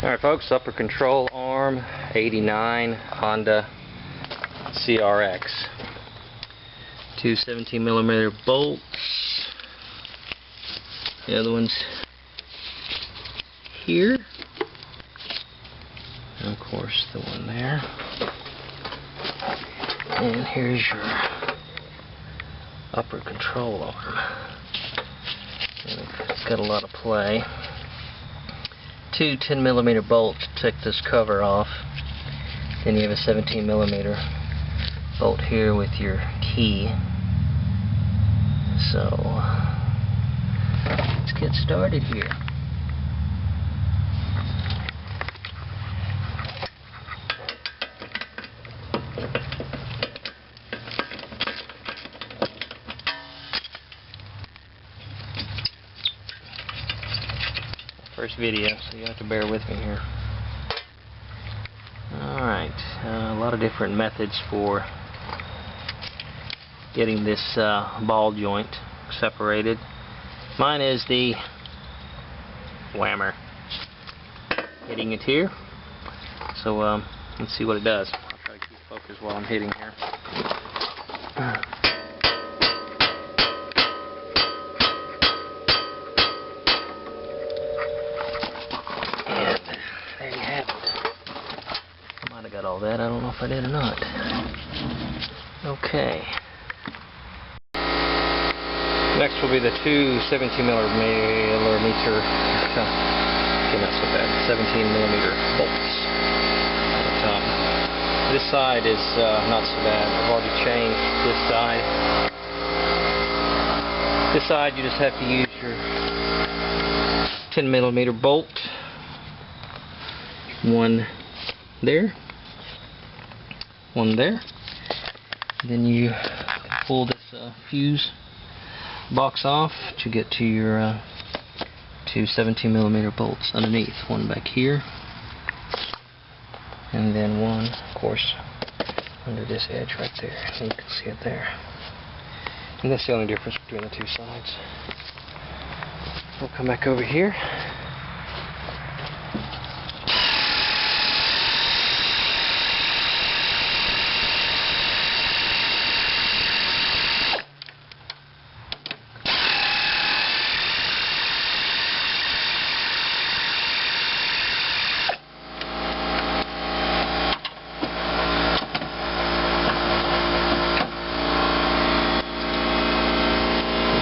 Alright folks, upper control arm, 89 Honda CRX. Two 17mm bolts. The other one's here. And of course the one there. And here's your upper control arm. And it's got a lot of play. Two 10mm bolts to take this cover off. Then you have a 17mm bolt here with your key. So let's get started here. First video, so you have to bear with me here. Alright, a lot of different methods for getting this ball joint separated. Mine is the whammer. Hitting it here. So let's see what it does. I'll try to keep focus while I'm hitting here. I got all that. I don't know if I did or not. Okay. Next will be the two 17mm. Okay, not so bad. 17mm bolts on the top. This side is not so bad. I've already changed this side. This side you just have to use your 10mm bolt. One there. One there. Then you pull this fuse box off to get to your two 17mm bolts underneath. One back here, and then one, of course, under this edge right there. You can see it there. And that's the only difference between the two sides. We'll come back over here.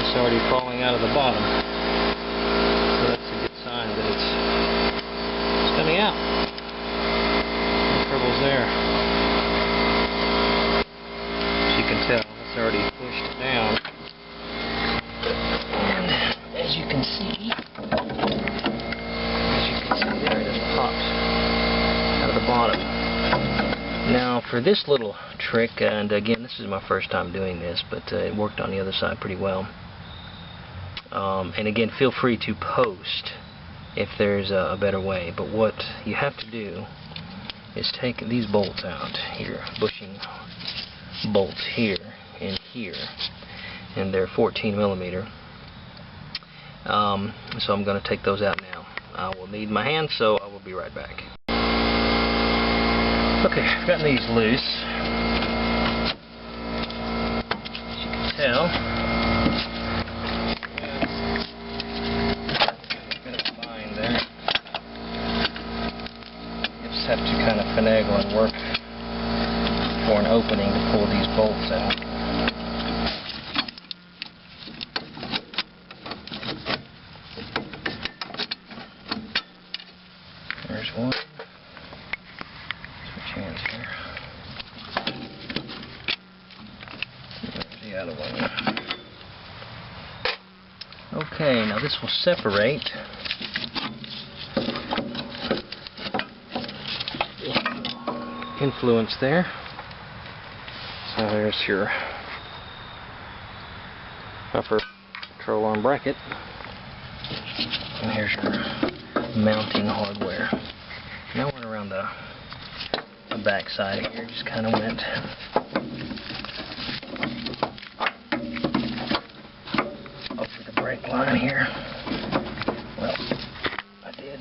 It's already falling out of the bottom, so that's a good sign that it's coming out. No troubles there. As you can tell, it's already pushed down, and as you can see there, it just pops out of the bottom. Now for this little trick, and again this is my first time doing this, but it worked on the other side pretty well. And again, feel free to post if there's a better way, but what you have to do is take these bolts out here, bushing bolts here and here, and they're 14mm. So I'm going to take those out now. I will need my hand, so I will be right back. Okay, I've gotten these loose. As you can tell, have to kind of finagle and work for an opening to pull these bolts out. There's one. Switch hands here. There's the other one. Okay, now this will separate. Influence there. So there's your upper control arm bracket, and here's your mounting hardware. Now I went around the back side here, just kind of went over the brake line here. Well, I did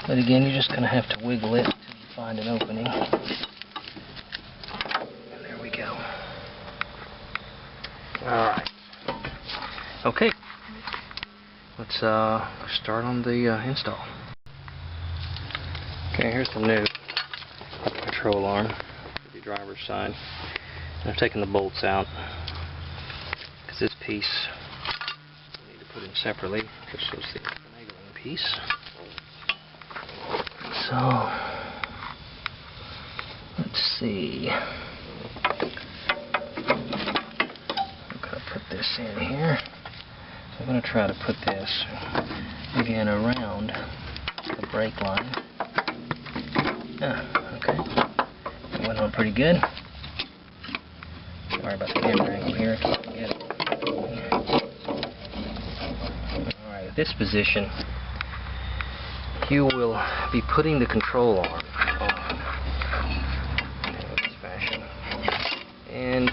But again, you're just going to have to wiggle it until you find an opening. And there we go. Alright. Okay. Let's start on the install. Okay, here's the new control arm for the driver's side. And I've taken the bolts out because this piece I need to put in separately. This was the finagling piece. So let's see. I'm gonna put this in here. So I'm gonna try to put this again around the brake line. Okay. It went on pretty good. Sorry about the camera angle here. I can't get it. Alright, at this position, you will be putting the control arm on in this fashion. And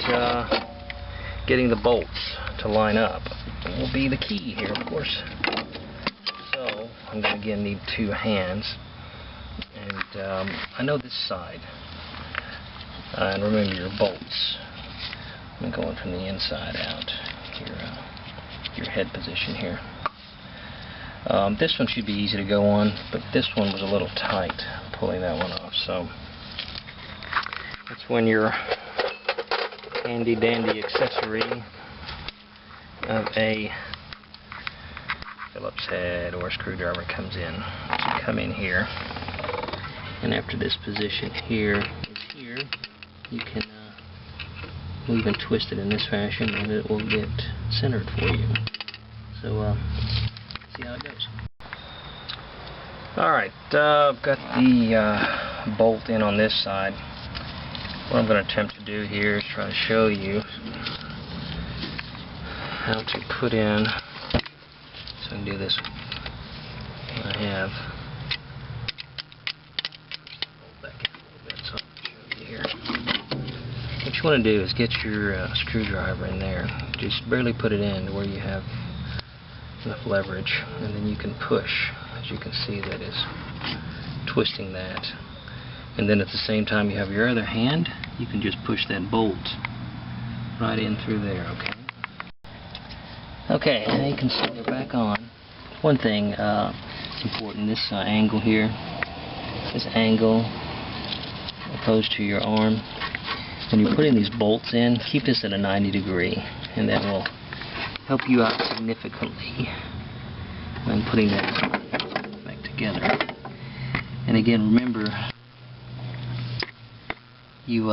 getting the bolts to line up will be the key here, of course. So, I'm going to again need two hands. And I know this side. And remember your bolts. I'm going from the inside out. Your head position here. This one should be easy to go on, but this one was a little tight, pulling that one off. So that's when your handy dandy accessory of a Phillips head or screwdriver comes in. So you come in here, and after this position here is here, you can move and twist it in this fashion, and it will get centered for you. So see how it goes. Alright, I've got the bolt in on this side. What I'm going to attempt to do here is try to show you how to put in, so I can do this. I have back in a little bit, so I'll show you here. What you want to do is get your screwdriver in there. Just barely put it in to where you have enough leverage, and then you can push. As you can see, that is twisting that. And then at the same time you have your other hand, you can just push that bolt right in through there, okay? Okay, now you can slide it back on. One thing important, this angle here, this angle opposed to your arm, when you're putting these bolts in, keep this at a 90 degree, and that will help you out significantly when putting that back together. And again, remember, you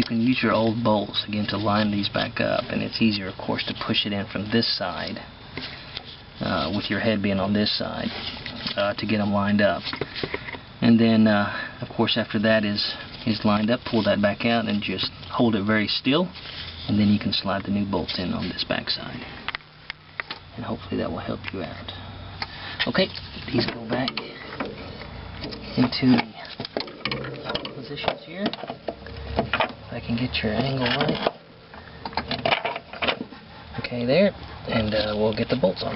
can use your old bolts again to line these back up, and it's easier, of course, to push it in from this side with your head being on this side to get them lined up. And then, of course, after that is lined up, pull that back out and just hold it very still, and then you can slide the new bolts in on this back side. And hopefully that will help you out. Okay, these go back into the positions here. If I can get your angle right. Okay, there, and we'll get the bolts on.